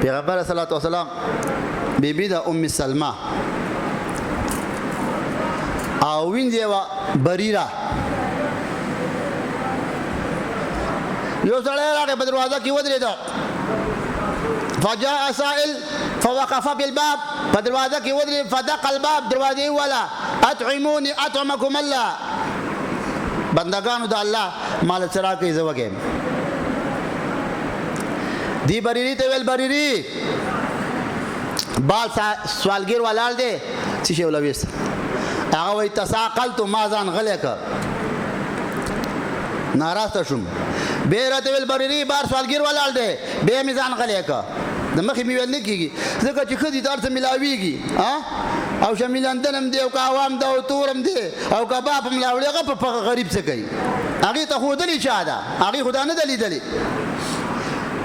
پیغمبر صلی الله علیه وسلم بیبي د ام سلمہ او وینځي وا بریرا یو سړی راغی په دروازه کې ودرېد فجاء سائل فوقف بالباب په دروازه کې ودرېد فدق الباب دروازه ولا اطعموني اطعمكم الله بندگانو د الله مال سره کوي زوګم دی بریری ته ویل بریری بال سوالګر ولال دی چې شی ولويس هغه وای تساقلت ما ځان غلې ک ناراسته شوم به راته ویل بریری بار سوالګر ولال دی به میزان غلې ک د مخې می ویل نه کیږي ځکه چې خدي تر څه ملاويږي ها او شمیلاندنم دی او کا عوام دا او تورم دی او کا باب ملاوړيغه په غریب څه کوي هغه ته خو دلی چا ده هغه خدا نه دلی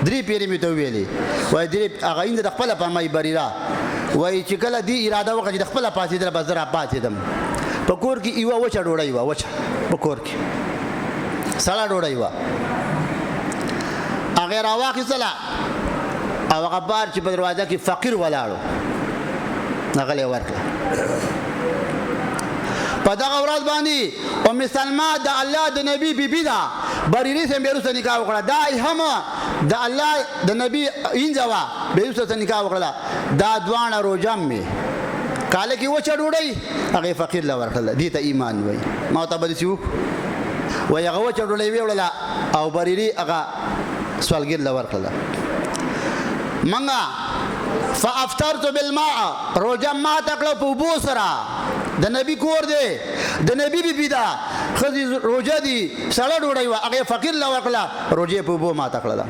درې پیری می ته ویلي وای درې هغه اند د خپل په مای بریرا وای چې کله دی اراده وکړي د خپل پاتې در بازار پاتې دم په کور کې ایوا وچا ډوړای وا وچا په کور کې سړا ډوړای وا هغه راواخی سلا او هغه بار چې په دروازه کې فقیر ولاړو نغلې ورکړه په دغه ورځ باندې ام سلمہ د الله د نبی بیبي دا بریری سره بیرته نکاح وکړه دا هم د الله د نبی انځوا بیرته نکاح وکړه دا دوانه روجم می کاله کې و چډوړی هغه فقیر لا ورکړه دې ته ایمان وای ما ته بده شو وای هغه و چډوړی ویوړه او بریری هغه سوالګر لا ورکړه منګه فافطرت بالماء روجم ما تکړه په بوسرا د نبی کور دی د نبی بی دا خزي روجه دي سړه ډوړی وا هغه فقیر لا ورکړه روجه په بو ما تکړه